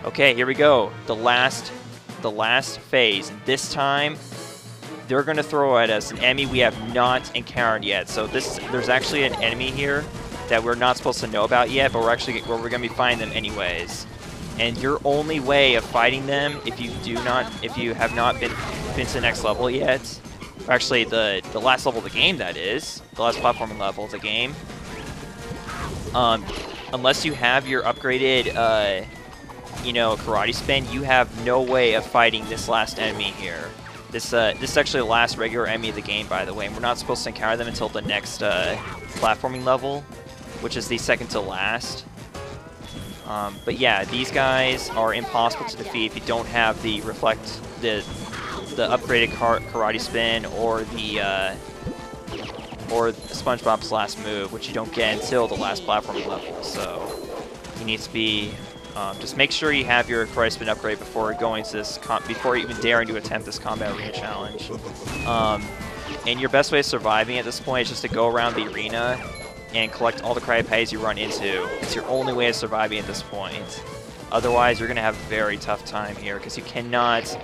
Okay, here we go. The last phase. This time, they're going to throw at us an enemy we have not encountered yet. So there's actually an enemy here that we're not supposed to know about yet, but we're going to be fighting them anyways. And your only way of fighting them, if you have not been to the next level yet, or actually the last level of the game, that is, the last platforming level of the game, unless you have your upgraded, karate spin, you have no way of fighting this last enemy here. This is actually the last regular enemy of the game, by the way, and we're not supposed to encounter them until the next platforming level, which is the second to last. But yeah, these guys are impossible to defeat if you don't have the upgraded karate spin or the SpongeBob's last move, which you don't get until the last platforming level. So you need to be just make sure you have your karate spin upgrade before going to this before even daring to attempt this combat arena challenge. And your best way of surviving at this point is just to go around the arena and collect all the karate patties you run into. It's your only way of surviving at this point. Otherwise, you're going to have a very tough time here because you cannot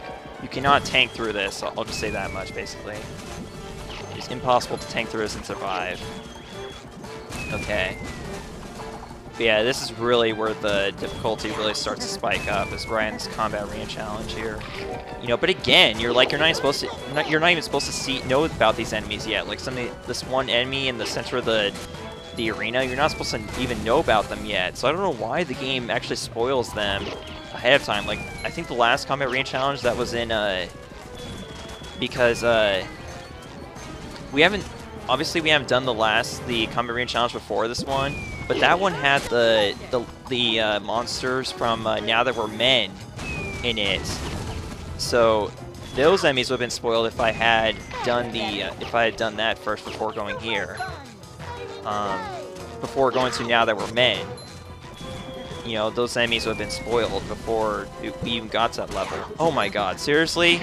tank through this. I'll just say that much, basically. It's impossible to tank through this and survive. Okay. But yeah, this is really where the difficulty really starts to spike up, is right in this combat arena challenge here. But again, you're not even supposed to know about these enemies yet. Like this one enemy in the center of the arena, you're not supposed to even know about them yet. So I don't know why the game actually spoils them ahead of time. Like, I think the last combat arena challenge that was in because we haven't done the combat arena challenge before this one, but that one had the monsters from Now That We're Men in it. So those enemies would have been spoiled if I had done that first before going here. Before going to Now That We're Men. Those enemies would have been spoiled before we even got to that level. Oh my god, seriously?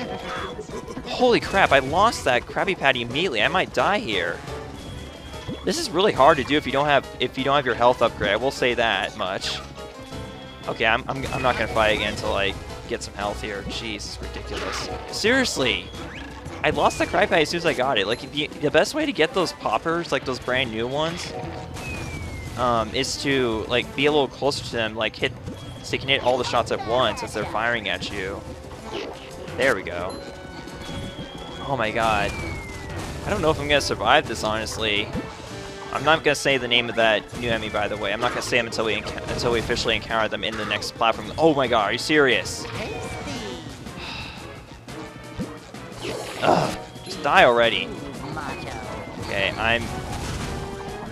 Holy crap, I lost that Krabby Patty immediately. I might die here. This is really hard to do if you don't have your health upgrade. I will say that much. Okay, I'm not gonna fight again until I get some health here. Jeez, it's ridiculous. Seriously, I lost the Krabby Patty as soon as I got it. Like, the best way to get those poppers, like those brand new ones, is to be a little closer to them, so you can hit all the shots at once as they're firing at you. There we go. Oh my god. I don't know if I'm gonna survive this, honestly. I'm not gonna say the name of that new enemy, by the way. I'm not gonna say them until we officially encounter them in the next platform. Oh my god, are you serious? Ugh, just die already. Okay, I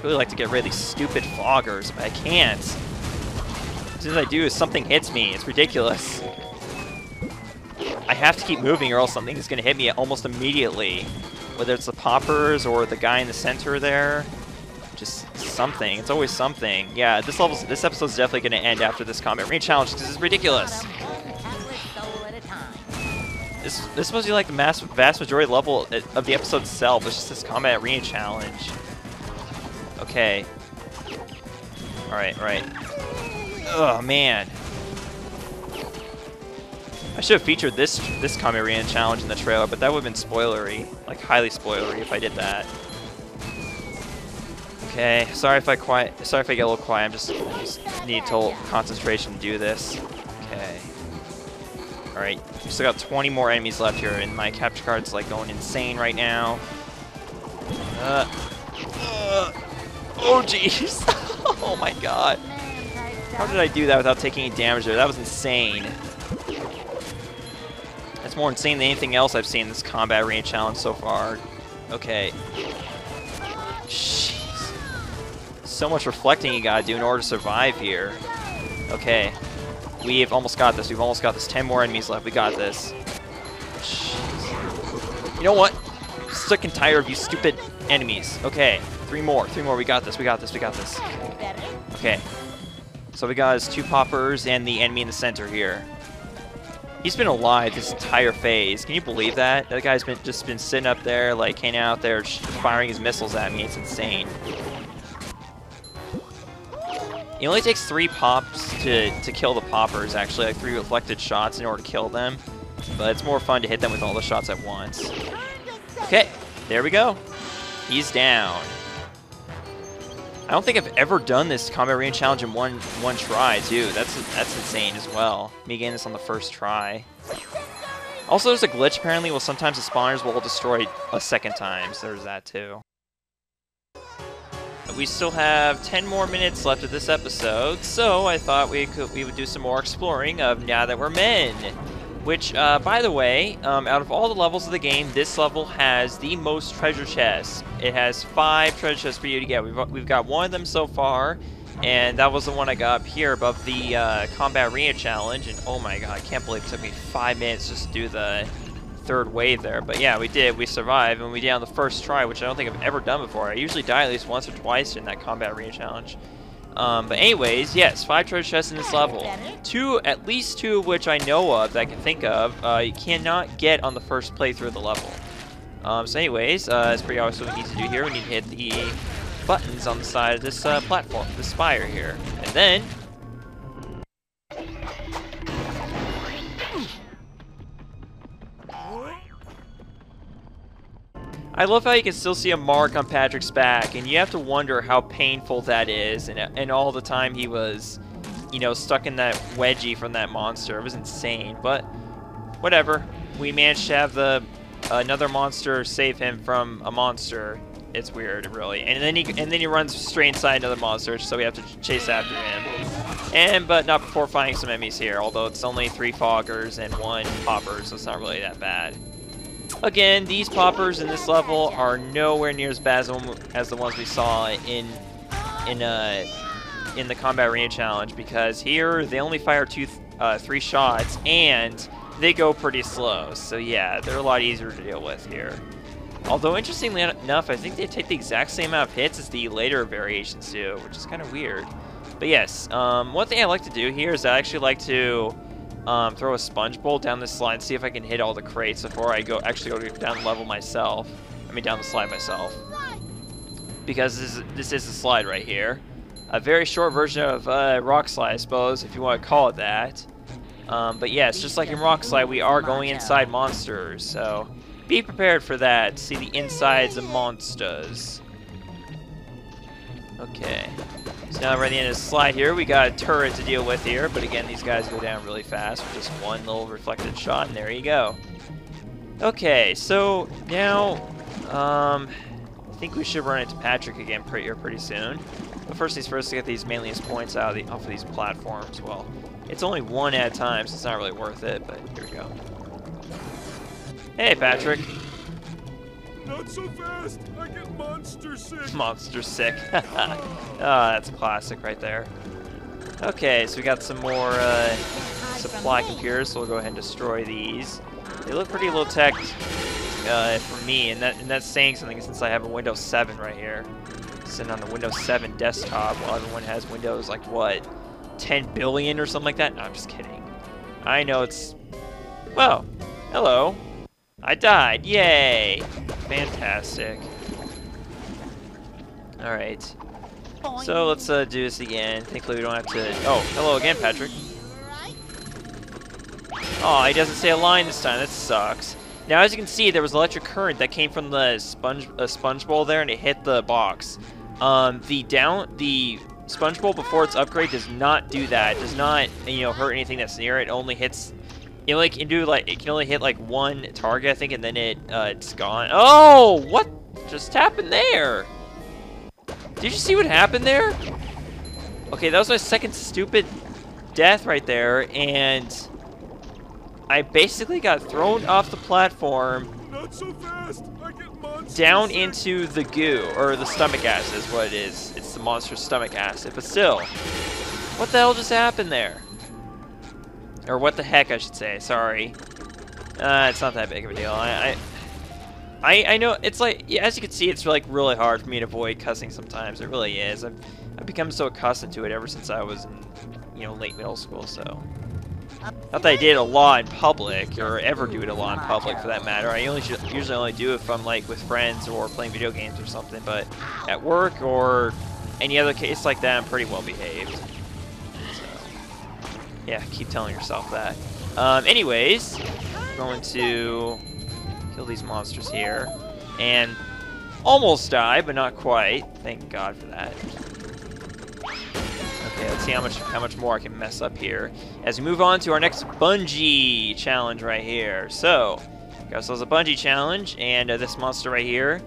really like to get rid of these stupid foggers, but I can't. As soon as I do, something hits me. It's ridiculous. I have to keep moving or else something is going to hit me almost immediately. Whether it's the poppers or the guy in the center there. Just something. It's always something. Yeah, this episode's definitely going to end after this combat arena challenge because it's ridiculous. This is supposed to be like the vast majority level of the episode itself. It's just this combat arena challenge. Okay. Alright. Oh man. I should have featured this combat arena challenge in the trailer, but that would have been spoilery. Like, highly spoilery if I did that. Okay, sorry if I get a little quiet. I just need total concentration to do this. Okay. Alright, we still got 20 more enemies left here, and my capture card's going insane right now. Oh jeez! Oh my god! How did I do that without taking any damage there? That was insane. That's more insane than anything else I've seen in this combat arena challenge so far. Okay. Jeez. So much reflecting you gotta do in order to survive here. Okay. We've almost got this. 10 more enemies left. We got this. Jeez. You know what? I'm sick and tired of you stupid enemies. Okay. 3 more. We got this. Okay. So we got his 2 poppers and the enemy in the center here. He's been alive this entire phase. Can you believe that? That guy's just been sitting up there, hanging out there, firing his missiles at me. It's insane. It only takes 3 pops to kill the poppers, actually, like 3 reflected shots in order to kill them. But it's more fun to hit them with all the shots at once. Okay, there we go. He's down. I don't think I've ever done this Combat Arena Challenge in one try, too. That's insane as well. Me getting this on the first try. Also, there's a glitch, apparently, where sometimes the spawners will destroy a second time, so there's that, too. We still have 10 more minutes left of this episode, so I thought we would do some more exploring of Now That We're Men. Which, by the way, out of all the levels of the game, this level has the most treasure chests. It has 5 treasure chests for you to get. We've got 1 of them so far, and that was the one I got up here above the Combat Arena Challenge. And oh my god, I can't believe it took me 5 minutes just to do the 3rd wave there. But yeah, we did. We survived, and we did on the first try, which I don't think I've ever done before. I usually die at least once or twice in that Combat Arena Challenge. But anyways, yes, 5 treasure chests in this level. At least 2 of which I know of, that I can think of, you cannot get on the first playthrough of the level. So anyways, it's pretty obvious what we need to do here. We need to hit the buttons on the side of this platform, the spire here. And then... I love how you can still see a mark on Patrick's back, and you have to wonder how painful that is, and all the time he was, you know, stuck in that wedgie from that monster. It was insane, but whatever. We managed to have another monster save him from a monster. It's weird, really. And then he runs straight inside another monster, so we have to chase after him. But not before finding some enemies here, although it's only 3 foggers and 1 popper, so it's not really that bad. Again, these poppers in this level are nowhere near as bad as the ones we saw in the Combat Arena Challenge, because here they only fire 3 shots and they go pretty slow. So yeah, they're a lot easier to deal with here. Although interestingly enough, I think they take the exact same amount of hits as the later variations do, which is kind of weird. But yes, one thing I like to do here is I actually like to throw a sponge bowl down this slide and see if I can hit all the crates before I actually go down the level myself. I mean, down the slide myself. Because this is the slide right here. A very short version of Rock Slide, I suppose, if you want to call it that. But yes, just like in Rock Slide, we are going inside monsters, so be prepared for that. See the insides of monsters. Okay. So now we're at the end of the slide here. We got a turret to deal with here, but again, these guys go down really fast with just 1 little reflected shot, and there you go. Okay, so now I think we should run into Patrick again pretty soon. But first things first, to get these manliest points off of these platforms. Well, it's only 1 at a time, so it's not really worth it, but here we go. Hey, Patrick. Not so fast! I get monster sick! Monster sick. That's a classic right there. Okay, so we got some more supply computers, so we'll go ahead and destroy these. They look pretty low-tech for me, and that's saying something since I have a Windows 7 right here. Sitting on the Windows 7 desktop while everyone has Windows, like, what, 10 billion or something like that? No, I'm just kidding. I know it's... Well, hello. I died. Yay! Fantastic. Alright. So let's do this again. Thankfully we don't have to... Oh, hello again, Patrick. Oh, he doesn't say a line this time. That sucks. Now, as you can see, there was electric current that came from the sponge bowl there, and it hit the box. The sponge bowl before its upgrade does not do that. It does not, you know, hurt anything that's near it. It only hits... It can only hit like 1 target, I think, and then it's gone. Oh, what just happened there? Did you see what happened there? Okay, that was my second stupid death right there, and I basically got thrown off the platform. Not so fast! I get monster down sick. into the goo, or the stomach acid is what it is. It's the monster's stomach acid, but still, what the hell just happened there? Or what the heck, I should say. Sorry. It's not that big of a deal. I know it's like, yeah, as you can see, it's like really hard for me to avoid cussing sometimes. It really is. I've become so accustomed to it ever since I was in, you know, late middle school. So, not that I did a lot in public or ever do it a lot in public for that matter. I usually only do it if I'm like with friends or playing video games or something. But at work or any other case like that, I'm pretty well behaved. Yeah, keep telling yourself that. Anyways, we're going to kill these monsters here. And almost die, but not quite. Thank God for that. Okay, let's see how much more I can mess up here as we move on to our next bungee challenge right here. So, got ourselves a bungee challenge, and this monster right here.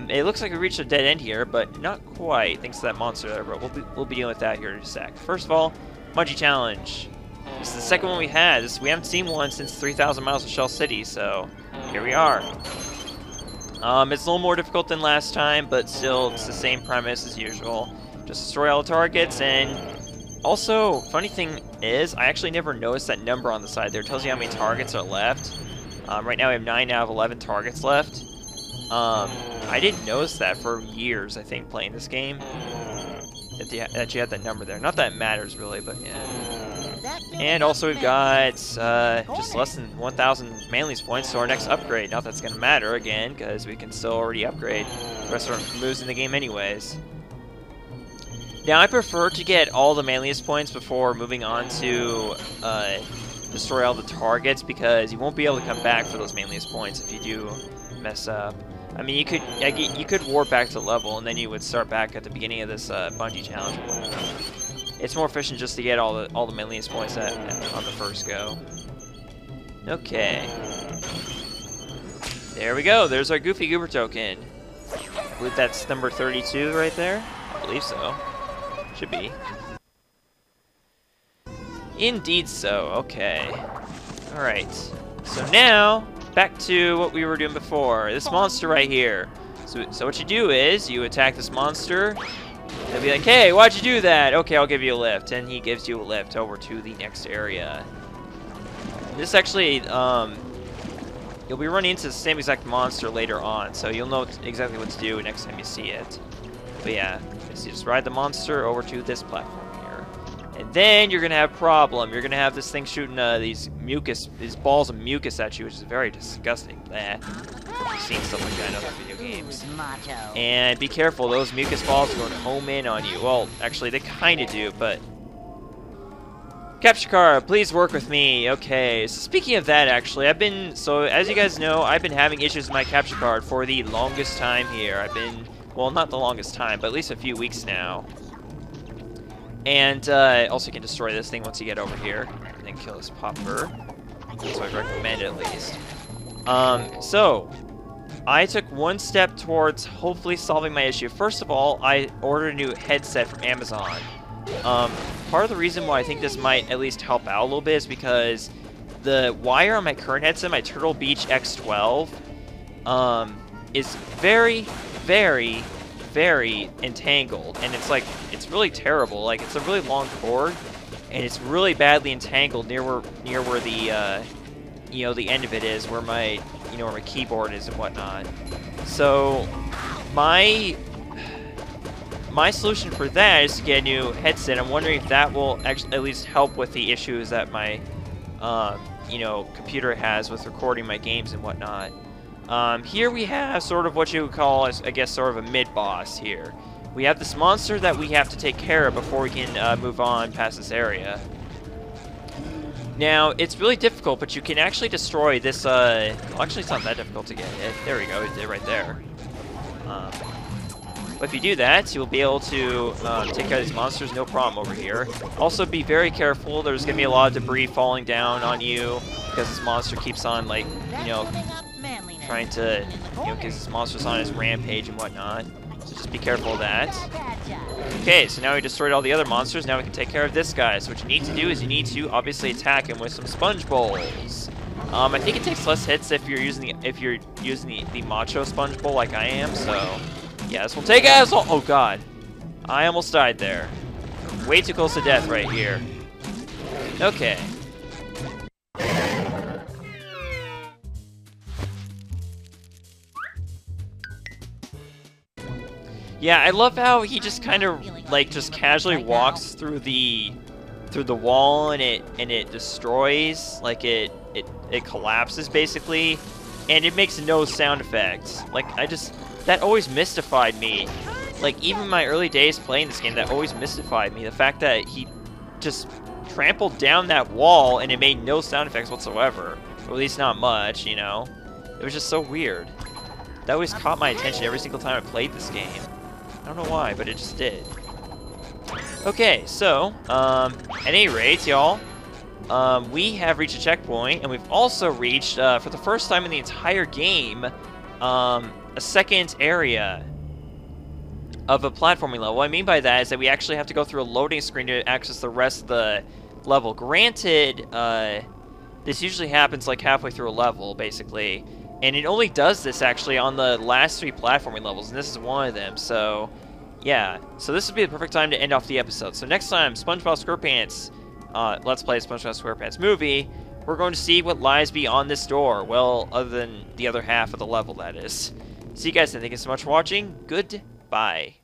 It looks like we reached a dead end here, but not quite, thanks to that monster there. But we'll be dealing with that here in a sec. First of all, bungee challenge. This is the second one we had. We haven't seen one since 3,000 Miles of Shell City, so here we are. It's a little more difficult than last time, but still, it's the same premise as usual. Just destroy all the targets, and also, funny thing is, I actually never noticed that number on the side there. It tells you how many targets are left. Right now we have 9 out of 11 targets left. I didn't notice that for years, I think, playing this game. That you had that number there. Not that it matters, really, but yeah. And also we've got just less than 1,000 manliness points, so our next upgrade. Not that's going to matter, again, because we can still already upgrade the rest of our moves in the game anyways. Now, I prefer to get all the manliness points before moving on to destroy all the targets, because you won't be able to come back for those manliness points if you do mess up. I mean, you could warp back to level, and then you would start back at the beginning of this bungee challenge. It's more efficient just to get all the manliness points on the first go. Okay. There we go. There's our Goofy Goober token. I believe that's number 32 right there. I believe so. Should be. Indeed so. Okay. Alright. So now, back to what we were doing before. This monster right here. So what you do is, you attack this monster. They'll be like, hey, why'd you do that? Okay, I'll give you a lift. And he gives you a lift over to the next area. This actually, you'll be running into the same exact monster later on. So you'll know exactly what to do next time you see it. But yeah, so you just ride the monster over to this platform here. And then you're going to have a problem. You're going to have this thing shooting these balls of mucus at you, which is very disgusting. Bleh. I've seen stuff like that in other video games. And be careful, those mucus balls are going to home in on you. Well, actually, they kind of do, but... Capture card, please work with me. Okay, so speaking of that, actually, so as you guys know, I've been having issues with my capture card for the longest time here. Well, not the longest time, but at least a few weeks now. And also you can destroy this thing once you get over here. And then kill this popper. That's what I recommend, at least. So, I took one step towards hopefully solving my issue. First of all, I ordered a new headset from Amazon. Part of the reason why I think this might at least help out a little bit is because the wire on my current headset, my Turtle Beach X12, is very, very, very entangled. And it's really terrible. Like, it's a really long cord, and it's really badly entangled near where the, the end of it is, where my keyboard is and whatnot. So, my solution for that is to get a new headset. I'm wondering if that will actually at least help with the issues that my, computer has with recording my games and whatnot. Here we have sort of what you would call, I guess, sort of a mid-boss here. We have this monster that we have to take care of before we can move on past this area. Now, it's really difficult, but you can actually destroy this, well, actually it's not that difficult to get it. There we go, it did right there. But if you do that, you'll be able to take care of these monsters, no problem over here. Also, be very careful. There's going to be a lot of debris falling down on you because this monster keeps on, like, trying to, because this monster's on his rampage and whatnot. So just be careful of that. Okay, so now we destroyed all the other monsters. Now we can take care of this guy. So what you need to do is you need to obviously attack him with some sponge bowls. I think it takes less hits if you're using the macho sponge bowl like I am. So yeah, this will take us. Oh god, I almost died there. Way too close to death right here. Okay. Yeah, I love how he just kind of like just casually walks through the wall and it destroys, like it collapses basically, and it makes no sound effects. Like that always mystified me. Like even in my early days playing this game, that always mystified me. The fact that he just trampled down that wall and it made no sound effects whatsoever. Or at least not much, you know? It was just so weird. That always caught my attention every single time I played this game. I don't know why, but it just did. Okay, so, at any rate, y'all, we have reached a checkpoint, and we've also reached, for the first time in the entire game, a second area of a platforming level. What I mean by that is that we actually have to go through a loading screen to access the rest of the level. Granted, this usually happens like halfway through a level, basically, and it only does this actually on the last 3 platforming levels, and this is one of them, so yeah. So this would be the perfect time to end off the episode. So next time, SpongeBob SquarePants, Let's Play SpongeBob SquarePants movie, we're going to see what lies beyond this door. Well, other than the other half of the level, that is. See you guys then. Thank you so much for watching. Goodbye.